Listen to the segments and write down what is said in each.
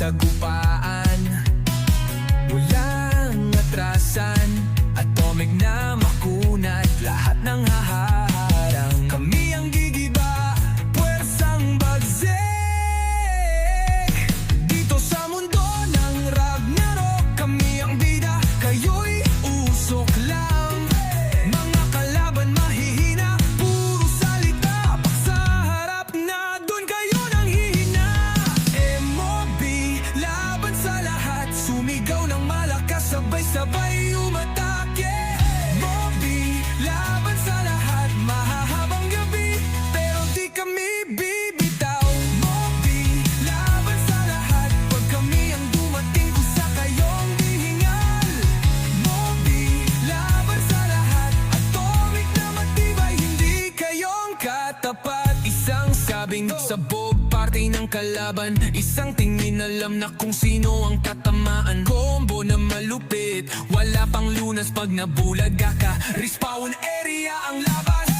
sagupaan. Walang atrasan, atomic na makunat, lahat ng haharang. Kami ang gigiba, puwersang bagsik. Dito sa mundo ng Ragnarok, kami ang bida, kayo'y usok lang. Mga kalaban mahihina, puro salita, paksa harap na dun kayo nang hihina. MOB, laban sa lahat, sumigaw ng malakas, sabay-sabay umatake. MOB, laban sa lahat, mahahabang gabi, pero di kami bibitaw. MOB, laban sa lahat, pag kami ang dumating, kusa kayong hihingal. MOB, laban sa lahat, atomic na matibay, hindi kayong katapat. Isang sabing sabog, parte ng kalaban, isang tingin alam na kung sino ang tatamaan. Combo na malupit, wala pang lunas pag nabulaga ka. Respawn area ang labas,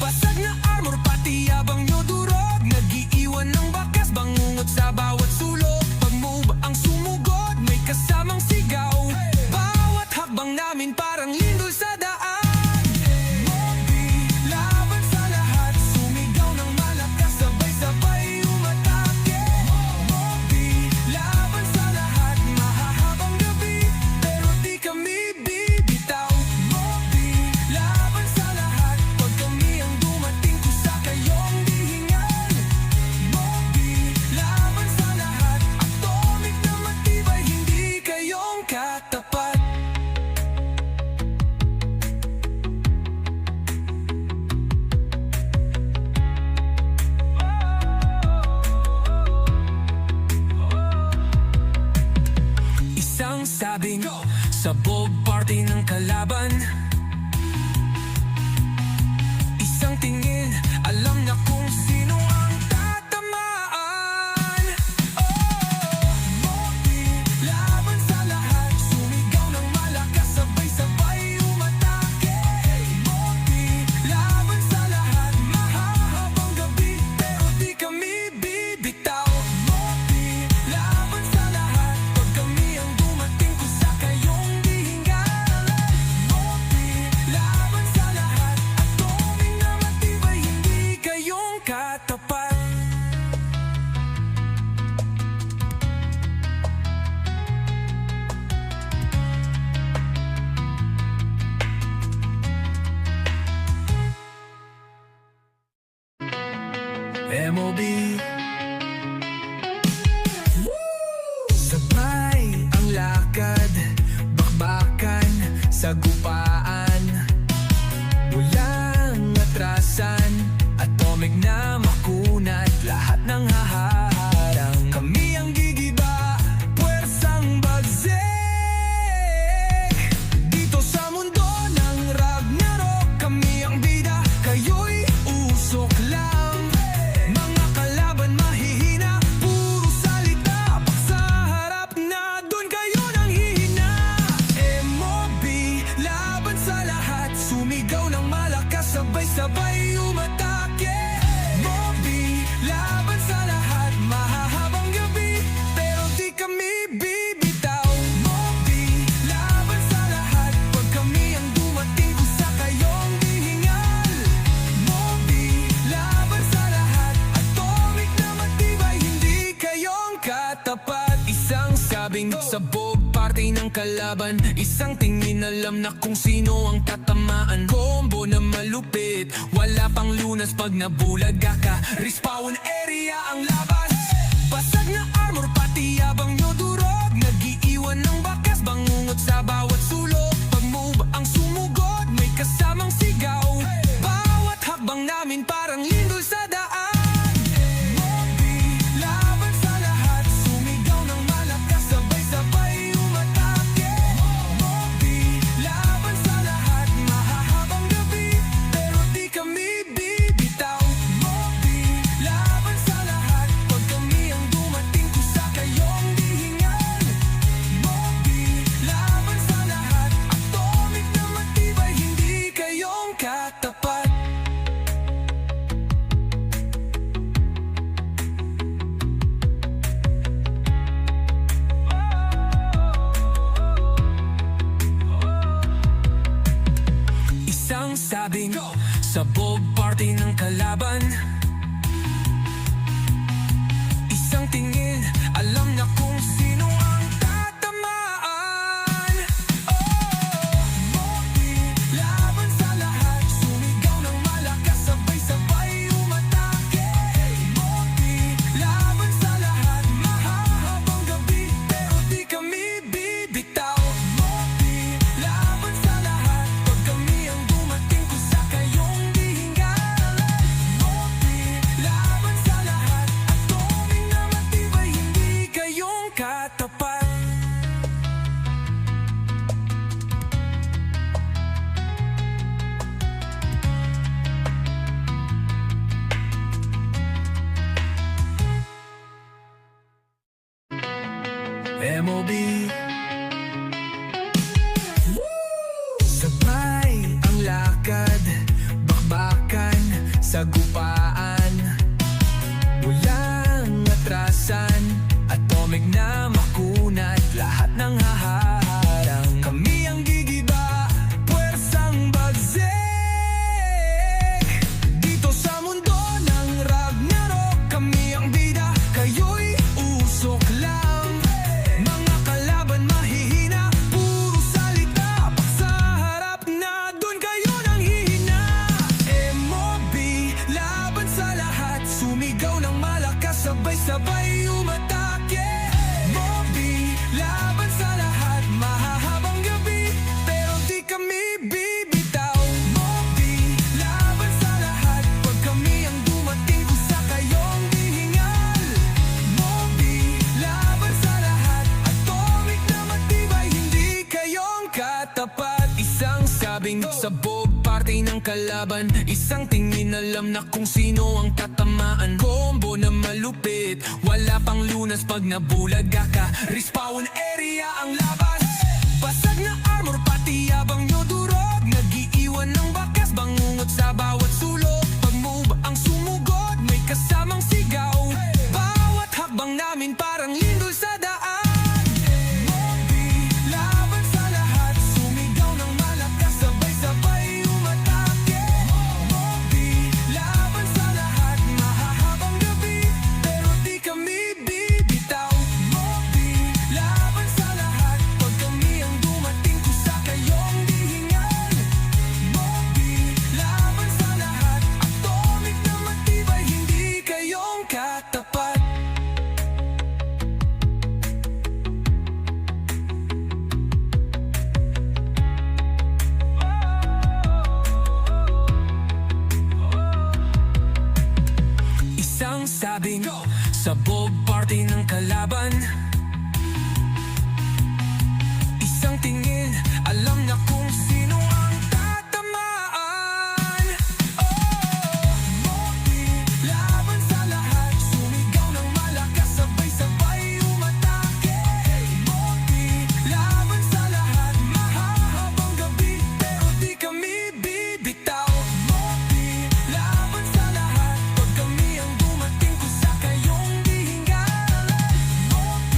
basag na armor pati yabang nyo durog. Nag-iiwan ng bakas, bangungot sa bawat sulok. Pag move ang sumugod, may kasamang sigaw. Bawat hakbang namin parang lindol sa daan. MOB, laban sa lahat, sumigaw ng malakas, sabay-sabay umatake. MOB, laban sa lahat, mahahabang gabi, pero di kami bibitaw. MOB, laban sa lahat, pag kami ang dumating, kusa kayong hihingal. MOB, laban sa lahat, atomic na matibay, hindi kayong katapat. Isang sabing sabog, parte ng kalaban. Isang tingin, alam na kung sino ang tatamaan. MOB, laban sa lahat, sumigaw ng malakas, sabay-sabay umatake. MOB, laban sa lahat, mahahabang gabi, pero di kami bibitaw. MOB, laban sa lahat, pag kami ang dumating, kusa kayong hihingal. MOB, laban sa lahat, atomic na matibay, hindi kayong katapat. MOB, sabay ang lakad, bakbakan, sagupaan. Walang atrasan, atomic na makunat, lahat ng haharang. Kami ang gigiba, puwersang bagsik. Dito sa mundo ng Ragnarok, kami ang bida, kayo'y usok lang. Mga kalaban mahihina, puro salita, paksa harap na dun kayo nang hihina. MOB, laban sa lahat, sumigaw ng malakas, sabay-sabay umatake. MOB, laban sa lahat, mahahabang gabi, pero di kami bibitaw. MOB, laban sa lahat, pag kami ang dumating, kusa kayong hihingal. MOB, laban sa lahat, atomic na matibay, hindi kayong katapat. Isang sabing sabog, parte ng kalaban, isang tingin alam na kung sino ang tatamaan. Combo na malupit, wala pang lunas pag nabulaga ka. Respawn area ang labas, basag na armor pati yabang nyo durog. Nag-iiwan ng bakas, bangungot sa bawat sulok. Pag move ang sumugod, may kasamang sigaw. Bawat hakbang namin parang lindol sa daan. MOB, laban sa lahat, sumigaw ng malakas, sabay-sabay umatake. MOB, laban sa lahat, mahahabang gabi, pero di kami bibitaw. MOB, laban sa lahat, pag katapat. MOB sabay ang lakad, bakbakan, sagupaan, walang atrasan, atomic na makunat, lahat ng haharang. Kami ang gigiba, puwersang bagsik, dito sa mundo ng Ragnarok. Kami ang bida, kayo'y usok lang. Mga kalaban mahihina, puro salita, paksa harap na dun kayo nang hihina. MOB, laban sa lahat, sumigaw ng malakas, sabay-sabay umatake. MOB, laban sa lahat, mahahabang gabi, pero di kami bibitaw. MOB, laban sa lahat, pag kami ang dumating, kusa kayong hihingal. MOB, laban sa lahat, atomic na matibay, hindi kayong katapat. Isang sabing sabog, parte ng kalaban, isang tingin, alam na kung sino ang tatamaan. Combo na malupit, wala pang lunas pag nabulaga ka. Respawn area ang labas, basag na armor, pati yabang nyo durog. Nag-iiwan ng bakas, bangungot sa bawat sulok. Pag move ang sumugod, may kasamang sigaw. Bawat hakbang namin parang lindol sa daan. MOB, laban sa lahat, sumigaw ng malakas, sabay-sabay umatake. MOB, laban sa lahat, mahahabang gabi, pero di kami bibitaw. MOB, laban sa lahat, pag kami ang dumating, kusa kayong hihingal. MOB, laban sa lahat, atomic na matibay, hindi kayong katapat. Isang sabing sabog, parte ng kalaban, isang tingin, alam na kung sino ang tatamaan. MOB, laban sa lahat, sumigaw ng malakas, sabay-sabay umatake. MOB, laban sa lahat, mahahabang gabi, pero di kami bibitaw. MOB, laban sa lahat, pag kami ang dumating, kusa kayong hihingal. MOB,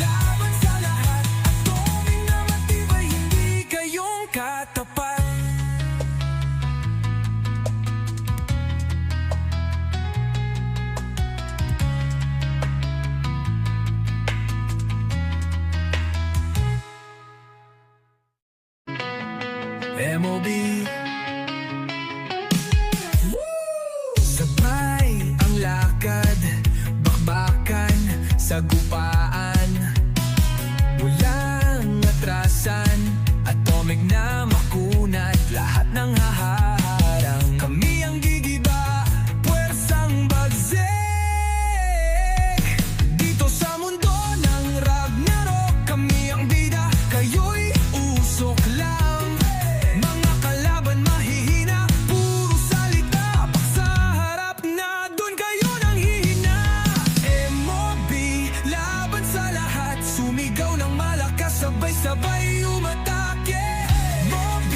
laban sa lahat, atomic na matibay, hindi kayong katapat. MOB sabay ang lakad, bakbakan, sagupaan, walang atrasan, atomic na makunat, lahat ng haharang. Kami ang gigiba, puwersang bagsik, dito sa mundo ng Ragnarok. Kami ang bida, kayo'y usok lang. Mga kalaban mahihina, puro salita, paksa harap na dun kayo nang hihina. MOB, laban sa lahat, sumigaw ng malakas, sabay-sabay umatake. MOB,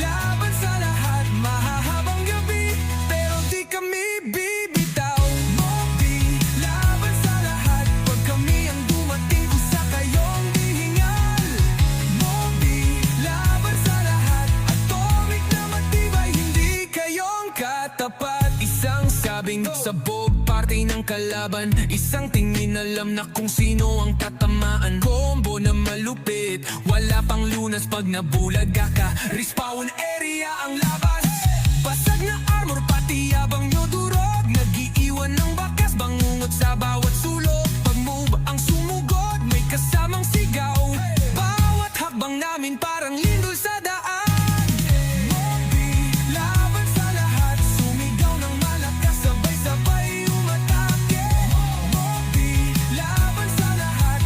laban sa lahat, mahahabang gabi, pero di kami bibitaw. MOB, laban sa lahat, pag kami ang dumating, kusa kayong hihingal. MOB, laban sa lahat, atomic na matibay, hindi kayong katapat. Isang sabing sabog, parte ng kalaban, isang tingin, alam na kung sino ang tatamaan. Combo na malupit, wala pang lunas pag nabulaga ka. Respawn area ang labas, basag na armor, pati yabang nyo durog. Nag-iiwan ng bakas, bangungot sa bawat sulok. Pag move ang sumugod, may kasamang sigaw. Bawat hakbang namin parang lindol sa daan. MOB, laban sa lahat, sumigaw ng malakas, sabay-sabay umatake. MOB, laban sa lahat,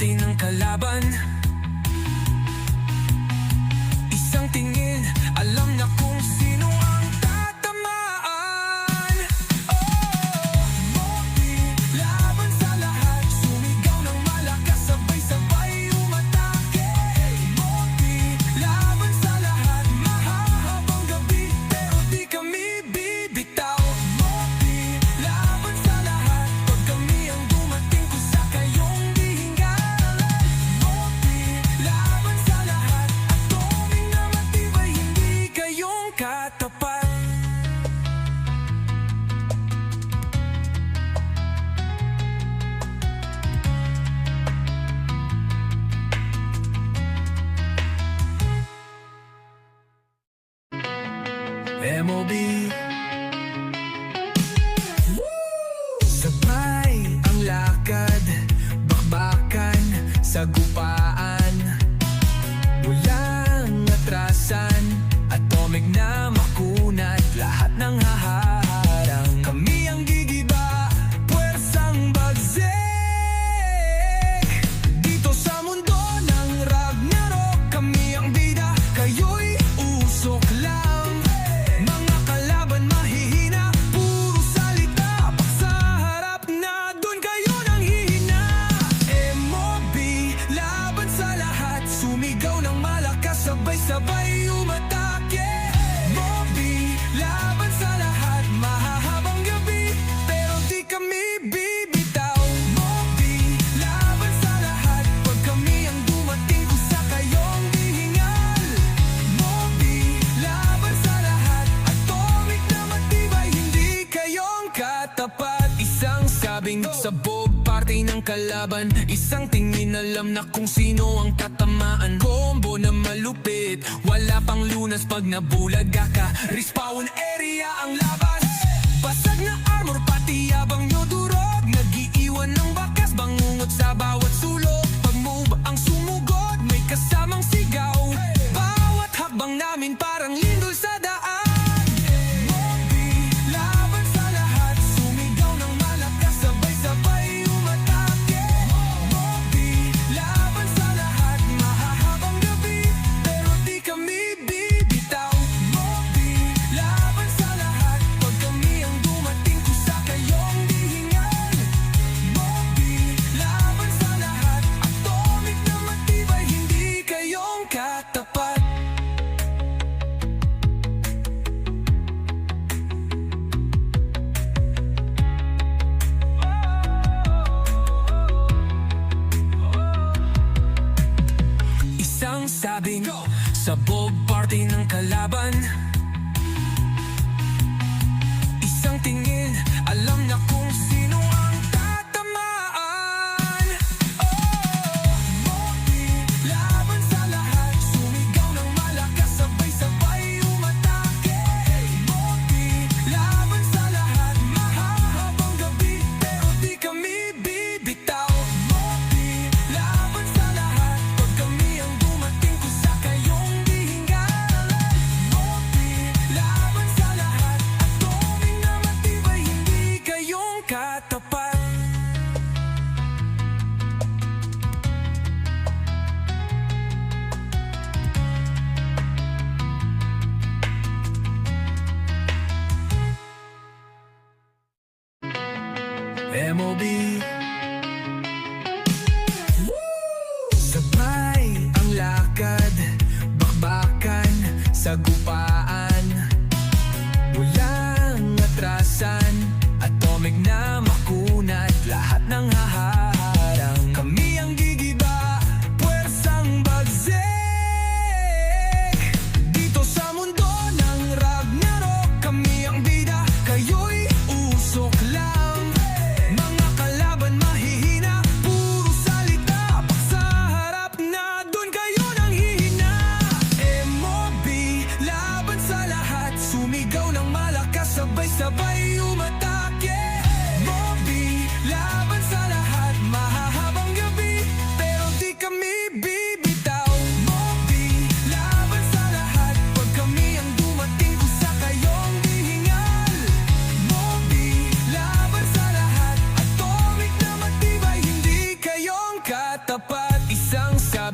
party ng kalaban. Isang tingin, alam na kung sino ang tatamaan. Mobi, laban sa lahat, sumigaw ng malakas, sabay-sabay umatake. Mobi, laban sa lahat, mahahabang gabi, pero di kami bibitaw. Mobi, laban sa lahat, pag kami ang dumating, kusa kayong dihingalan. Mobi, laban sa lahat, atoming na matibay, hindi kayong katapat. MOB, sabay ang lakad, bakbakan, sagupaan, walang atrasan, atomic na makunat, lahat ng haharang. Kami ang gigiba, puwersang bagsik, dito sa mundo ng Ragnarok. Kami ang bida, kayo'y usok lang. Mga kalaban mahihina, puro salita, paksa harap na dun kayo nang hihina. MOB, laban sa lahat, sumigaw ng malakas, sabay-sabay umatake. MOB, laban sa lahat, mahahabang gabi, pero di kami bibitaw. MOB, laban sa lahat, pag kami ang dumating, kusa kayong dihingal. MOB, laban sa lahat, atomic na matibay, hindi kayong katapat. Isang sabing sabog, party ng kalaban. Isang tingin, alam na kung sino ang tatamaan. Combo na malupit, wala pang lunas pag nabulaga ka. Respawn area ang labas, basag na armor, pati yabang nyo durog. Nag-iiwan ng bakas, bangungot sa bawat sulok. Pag move ang sumugod, may kasamang sigaw. Bawat hakbang namin parang lindol sa daan. Mobi, laban sa lahat, sumigaw ng malakas, sabay-sabay umatake. Mobi, laban sa lahat, mahahabang gabi, pero di kami bibitaw. Mobi, laban sa lahat, pag kami ang dumating, kusa kayong dihingal. Mobi, laban sa lahat, atomic na matibay, hindi kayong katapat. Isang sabing sabog, party ng kalaban. Isang tingin, alam na kung sino ang tatamaan. Mobi, laban sa lahat, sumigaw ng malakas, sabay-sabay umatake. Mobi, laban sa lahat, mahahabang gabi, pero di kami bibitaw. Mobi, laban sa lahat, pag kami ang dumating, kusa kayong dihingalan. Mobi, laban sa lahat, atoming na matibay, hindi kayong katapat. MOB, sabay ang lakad, bakbakan, sagupaan, walang atrasan, atomic na makunat, lahat ng haharang. Kami ang gigiba, puwersang bagsik, dito sa mundo ng Ragnarok. Kami ang bida, kayo'y usok lang. Mga kalaban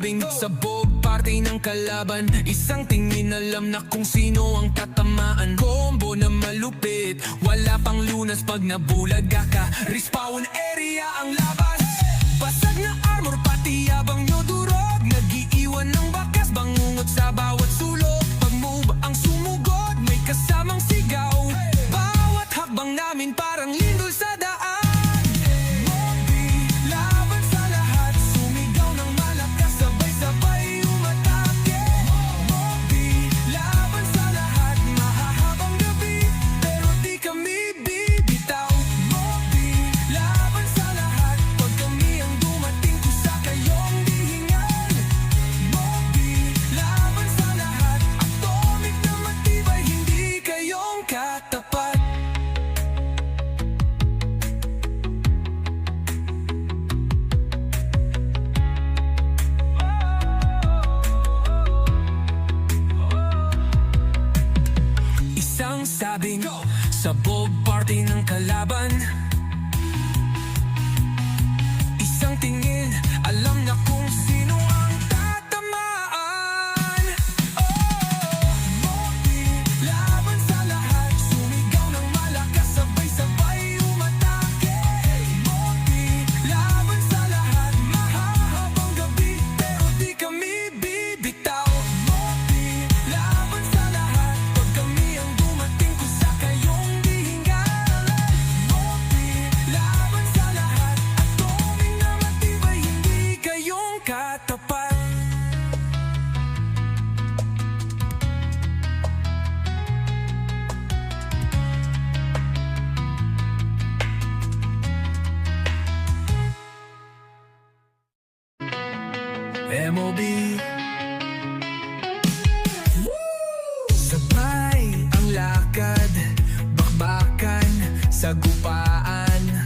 sabing sabog parte ng kalaban. Isang tingin alam na kung sino ang tatamaan. Combo na malupit, wala pang lunas pag nabulaga ka. Respawn area ang labas, basag na armor pati yabang nyo durog. Nag-iiwan ng bakas, bangungot sa bawat sulok. Pag move ang sumugod, may kasamang sigaw. Bawat hakbang namin parang lindol sa daan. Sabing sabog parte ng kalaban. Isang tingin, alam na kung sino ang tatamaan. Mobi, laban sa lahat, sumigaw ng malakas, sabay-sabay umatake. Mobi, laban sa lahat, mahahabang gabi, pero di kami bibitaw. Mobi, laban sa lahat, pag kami ang dumating kusa kayong dihingan. Mobi, laban sa lahat, atoming na matibay, hindi kayong katapat. MOB sabay ang lakad, bakbakan, sagupaan,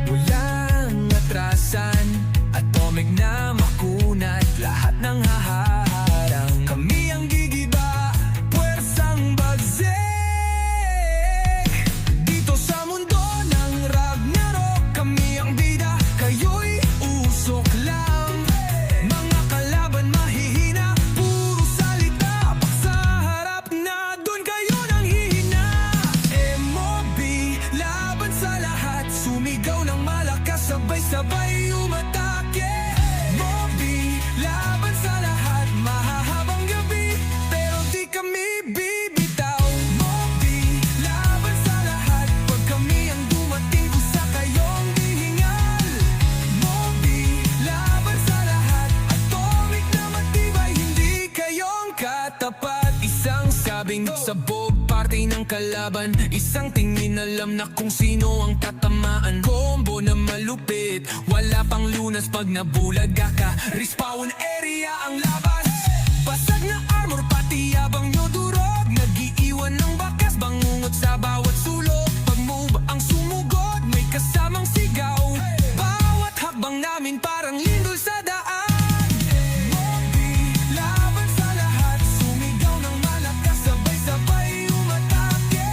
walang atrasan, atomic na makunat, lahat ng haharang. Kami ang gigiba, puwersang bagsik, dito sa mundo ng Ragnarok. Kami ang bida, kayo'y usok lang. Mga kalaban mahihina, puro salita, paksa harap na dun kayo nang hihina. MOB, laban sa lahat, sumigaw ng malakas, sabay-sabay umatake. MOB, laban sa lahat, mahahabang gabi, pero di kami bibitaw. MOB, laban sa lahat, pag kami ang dumating kusa kayong dihingal. MOB, laban sa lahat, atomic na matibay, hindi kayong katapat. Isang sabing sabog parte ng kalaban. Isang tingin alam na kung sino ang tatamaan. Combo na malupit, wala pang lunas pag nabulaga ka. Respawn area ang labas, basag na armor pati yabang nyo durog. Nag-iiwan ng bakas, bangungot sa bawat sulok. Pag move ang sumugod, may kasamang sigaw. Bawat hakbang namin parang lindol sa daan. Mobi, laban sa lahat, sumigaw ng malakas, sabay-sabay umatake.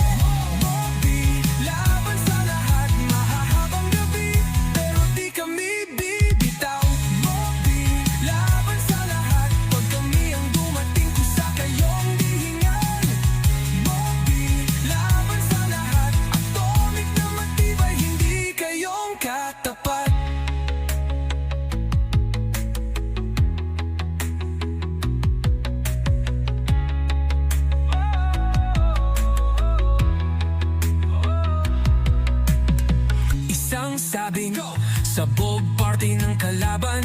Mobi, laban sa lahat, mahahabang gabi, pero di kami bibitaw. Mobi, laban sa lahat, pag kami ang dumating kusa kayong dihingan. Mobi, laban sa lahat, atomic na matibay, hindi kayong katapat. Isang sabing sabog parte ng kalaban.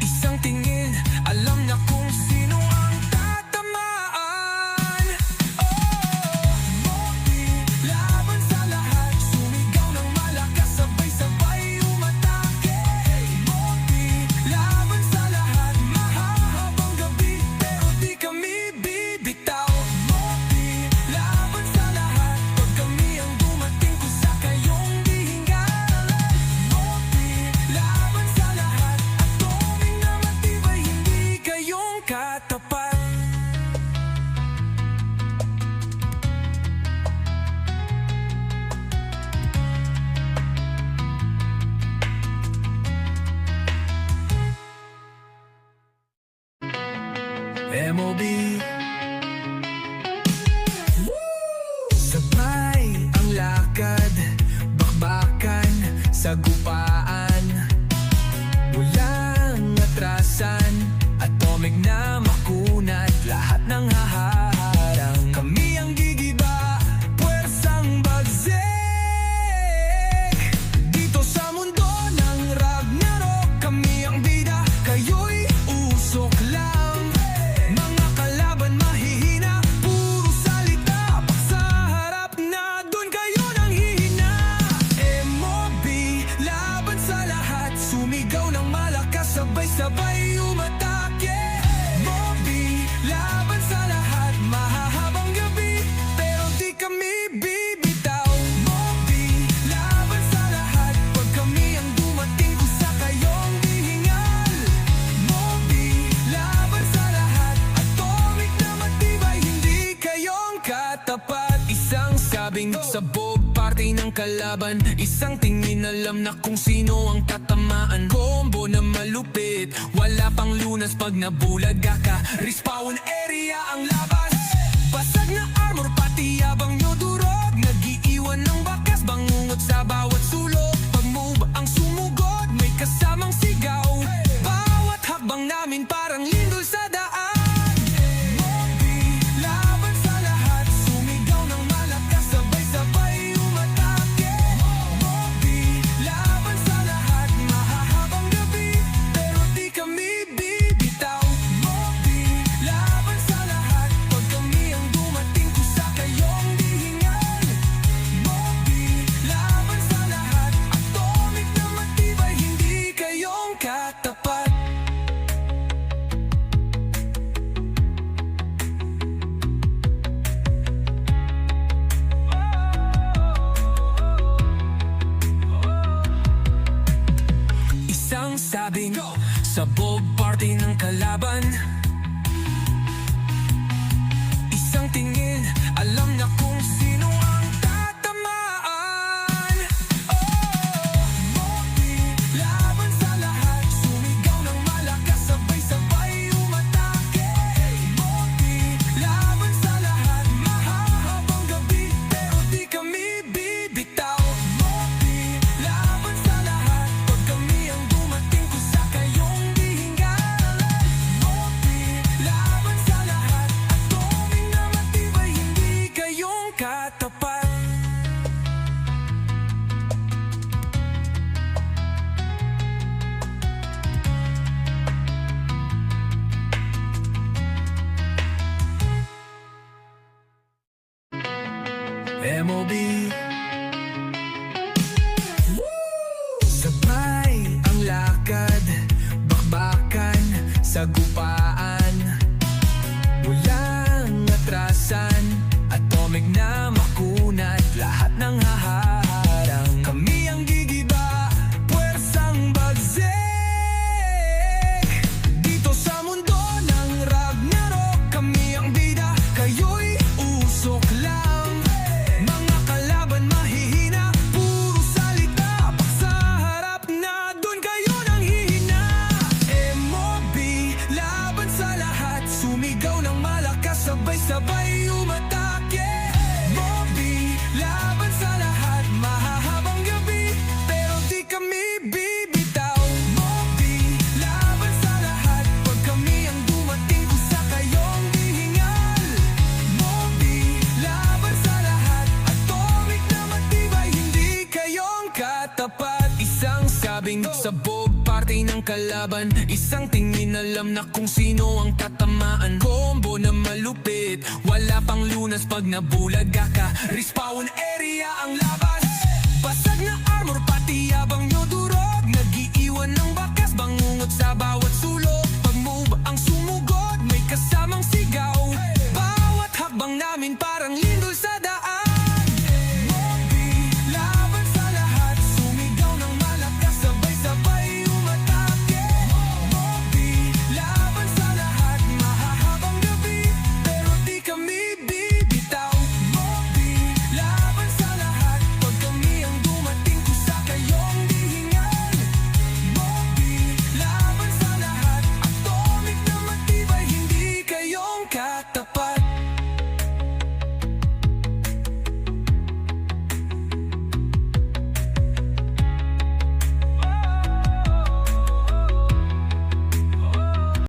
Isang tingin, alam na kung sino ang tatamaan. Mobi, laban sa lahat, sumigaw ng malakas, sabay-sabay umatake. Mobi, laban sa lahat, mahahabang gabi, pero di kami bibitaw. Mobi, laban sa lahat, pag kami ang dumating kusa kayong dihingan. Mobi, MOB. Sabay ang lakad, bakbakan, sagupaan, walang atrasan, atomic na makunat, lahat ng haharang. Kami ang gigiba, puwersang bagsik, dito sa mundo ng Ragnarok. Kami ang bida, kayo'y usok lang. Mga kalaban mahihina, puro salita, paksa harap na dun kayo nang hihina. MOB, laban sa lahat, sumigaw ng malakas, sabay-sabay umatake. MOB, laban sa lahat, mahahabang gabi, pero di kami bibitaw. MOB, laban sa lahat, pag kami ang dumating, kusa kayong hihingal. MOB, laban sa lahat, atomic na matibay, hindi kayong katapat. Isang sabing sabog, parte ng kalaban, isang tingin, alam na kung sino ang tatamaan. Combo na malupit, wala pang lunas pag nabulaga ka. Respawn area ang labas, basag na armor, pati yabang nyo durog. Nag-iiwan ng bakas, bangungot sa bawat sulok. Pag move ang sumugod, may kasamang sigaw. Bawat hakbang namin parang lindol sa daan. MOB, laban sa lahat, sumigaw ng malakas, sabay-sabay umatake. MOB, laban sa lahat, mahahabang gabi, pero di kami bibitaw. MOB, laban sa lahat, pag kami ang dumating, kusa kayong hihingal. MOB, laban sa lahat, atomic na matibay, hindi kayong katapat. Isang sabing sabog, parte ng kalaban. Isang tingin, alam na kung sino ang tatamaan. MOB, laban sa lahat, sumigaw ng malakas, sabay-sabay umatake. MOB, laban sa lahat, mahahabang gabi, pero di kami bibitaw. MOB, laban sa lahat, pag kami ang dumating, kusa kayong hihingal. MOB, laban sa lahat, atomic na matibay, hindi kayong katapat. MOB. Sabay ang lakad, bakbakan, sagupaan, walang atrasan, atomic na makunat, lahat ng haharang. Kami ang gigiba, puwersang bagsik, dito sa mundo ng Ragnarok. Kami ang bida, kayo'y usok lang. Mga kalaban mahihina, puro salita, paksa harap na dun kayo nang hihina. MOB, laban sa lahat, sumigaw ng malakas, sabay-sabay umatake. MOB, laban sa lahat, mahahabang gabi, pero di kami bibitaw. MOB, laban sa lahat, pag kami ang dumating, kusa kayong hihingal. MOB, laban sa lahat, atomic na matibay, hindi kayong katapat. Isang sabing sabog, parte ng kalaban, isang tingin, alam na kung sino ang tatamaan. Combo na malupit, wala pang lunas pag nabulaga ka. Respawn area ang labas,